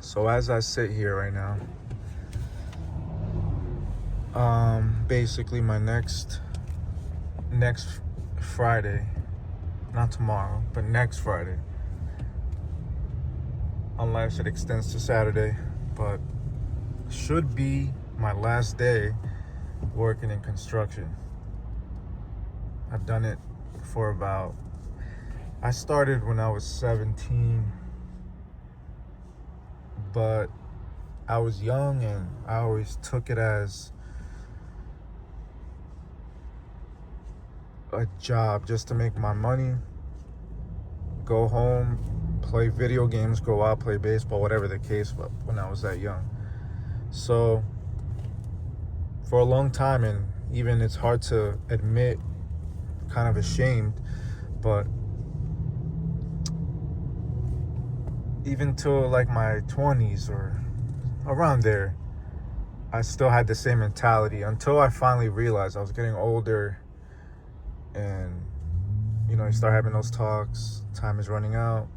So as I sit here right now, basically my next Friday, not tomorrow, but next Friday, unless it extends to Saturday, but should be my last day working in construction. I've done it for I started when I was 17, but I was young and I always took it as a job just to make my money, go home, play video games, go out, play baseball, whatever the case was when I was that young. So for a long time, and even it's hard to admit, kind of ashamed, but even till like my 20s or around there, I still had the same mentality until I finally realized I was getting older. And you start having those talks, time is running out,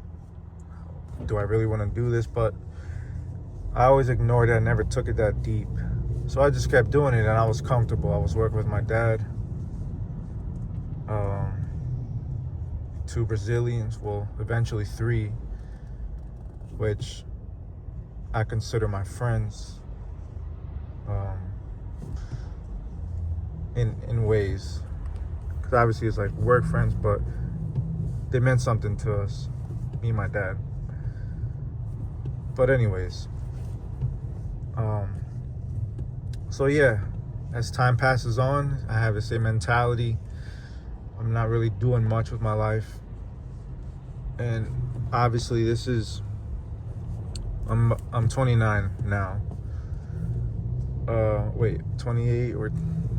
do I really want to do this? But I always ignored it. I never took it that deep, so I just kept doing it, and I was comfortable. I was working with my dad, 2 Brazilians, well, eventually 3, which I consider my friends, in ways, because obviously it's like work friends, but they meant something to us, me and my dad. But anyways, so yeah, as time passes on, I have the same mentality. I'm not really doing much with my life, and obviously I'm 29 now. Wait, 28 or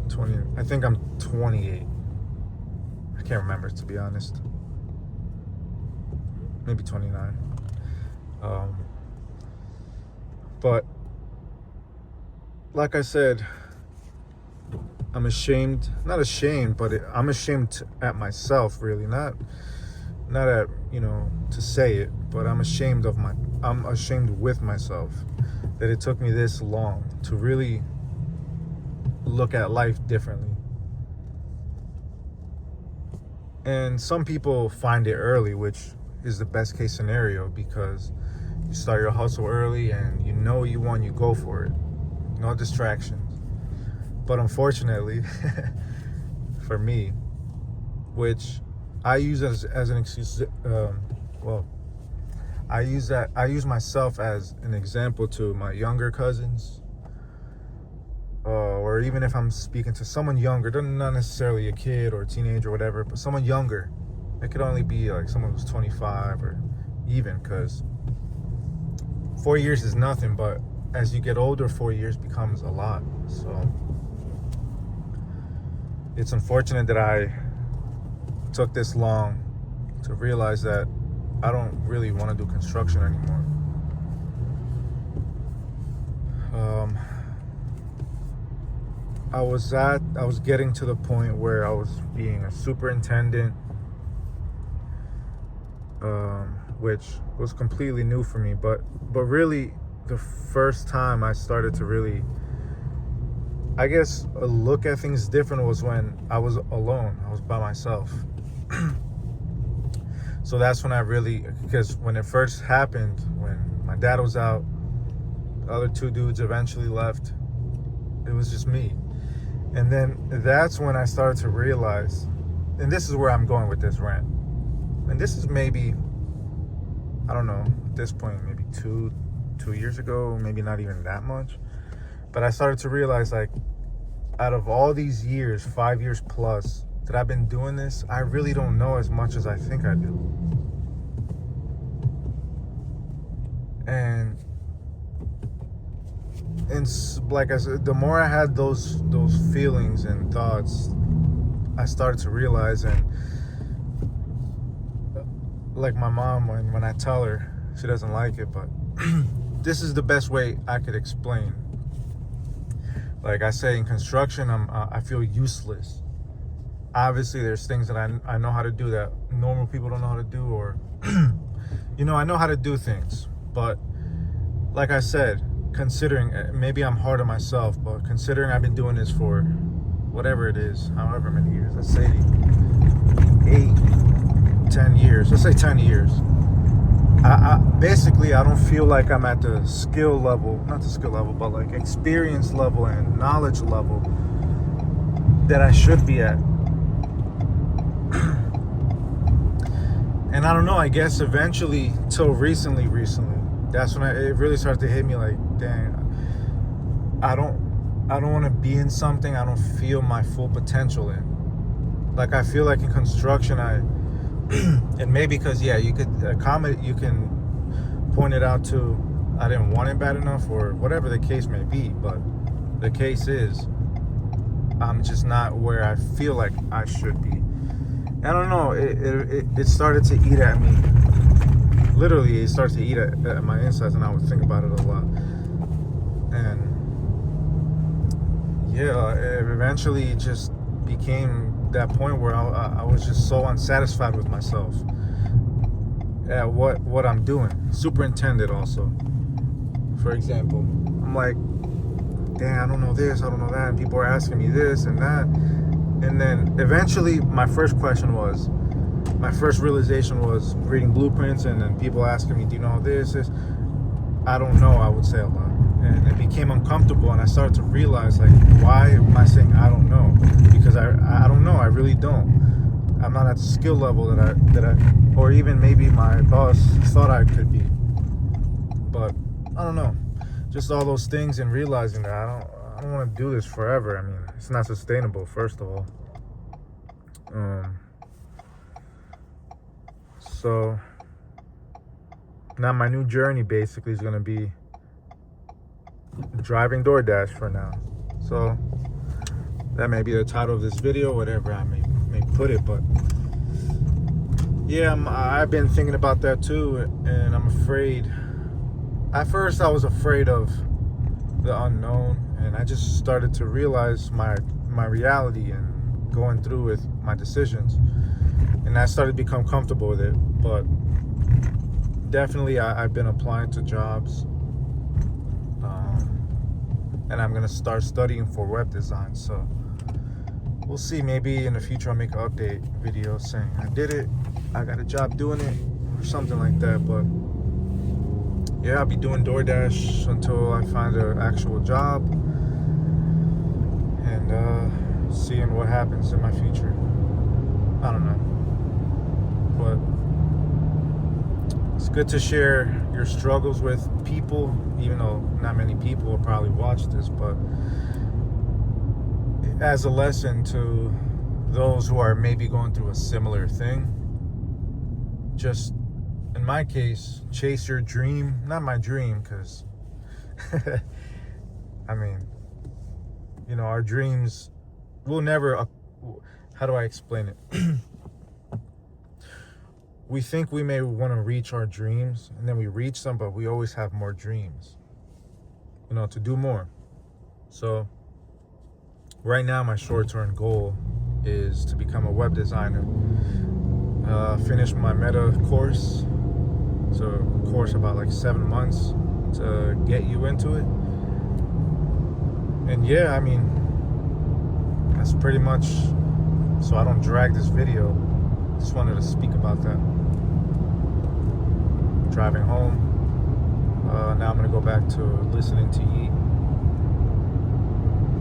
20? I think I'm 28. I can't remember, to be honest. Maybe 29. But like I said, I'm ashamed. Not ashamed, but I'm ashamed at myself, really. Not at, to say it, but I'm ashamed with myself that it took me this long to really look at life differently. And some people find it early, which is the best case scenario, because you start your hustle early and you go for it. No distractions. But unfortunately, for me, which I use as an excuse, I use myself as an example to my younger cousins, or even if I'm speaking to someone younger, not necessarily a kid or a teenager or whatever, but someone younger. It could only be like someone who's 25, or even, because 4 years is nothing, but as you get older, 4 years becomes a lot. So it's unfortunate that I took this long to realize that I don't really want to do construction anymore. I was getting to the point where I was being a superintendent, which was completely new for me, but really the first time I started to really, I guess, look at things different was when I was alone. I was by myself. So that's when because when it first happened, when my dad was out, the other 2 dudes eventually left, it was just me. And then that's when I started to realize, and this is where I'm going with this rant, and this is maybe, I don't know, at this point, maybe 2 years ago, maybe not even that much, but I started to realize, like, out of all these years, 5 years plus, that I've been doing this, I really don't know as much as I think I do. And like I said, the more I had those feelings and thoughts, I started to realize, and like my mom, when I tell her, she doesn't like it, but this is the best way I could explain. Like I say, in construction, I feel useless. Obviously, there's things that I know how to do that normal people don't know how to do, or I know how to do things, but like I said, considering, maybe I'm hard on myself, but considering I've been doing this for whatever it is, however many years, let's say 8, 10 years, let's say 10 years. I basically, I don't feel like I'm at the skill level, not the skill level, but like experience level and knowledge level that I should be at. And I don't know, I guess eventually, till recently, that's when it really started to hit me like, dang, I don't want to be in something I don't feel my full potential in. Like, I feel like in construction, and maybe because, yeah, you can point it out to, I didn't want it bad enough, or whatever the case may be, but the case is, I'm just not where I feel like I should be. I don't know, it started to eat at me. Literally, it started to eat at my insides, and I would think about it a lot. And yeah, it eventually just became that point where I was just so unsatisfied with myself at what I'm doing. Superintendent also, for example, I'm like, dang, I don't know this, I don't know that, and people are asking me this and that. And then eventually my first realization was reading blueprints, and then people asking me, do you know this? I don't know, I would say a lot. And it became uncomfortable, and I started to realize, like, why am I saying I don't know? Because I don't know, I really don't. I'm not at the skill level that I or even maybe my boss thought I could be. But I don't know. Just all those things, and realizing that I don't want to do this forever. I mean, it's not sustainable, first of all. So now my new journey basically is going to be driving DoorDash for now. So that may be the title of this video, whatever I may put it. But yeah, I've been thinking about that too, and I'm afraid. At first I was afraid of the unknown, and I just started to realize my reality and going through with my decisions, and I started to become comfortable with it. But definitely I've been applying to jobs, and I'm gonna start studying for web design. So we'll see, maybe in the future I'll make an update video saying I did it, I got a job doing it, or something like that. But yeah, I'll be doing DoorDash until I find an actual job, and seeing what happens in my future. I don't know. But it's good to share your struggles with people, even though not many people will probably watch this, but as a lesson to those who are maybe going through a similar thing. Just, in my case, chase your dream. Not my dream, because I mean, you know, our dreams will never, how do I explain it? We think we may want to reach our dreams, and then we reach them, but we always have more dreams, you know, to do more. So right now, my short-term goal is to become a web designer, finish my Meta course. So a course about like 7 months to get you into it. And yeah, I mean, that's pretty much, so I don't drag this video. Just wanted to speak about that. Driving home. Now I'm gonna go back to listening to Yeat.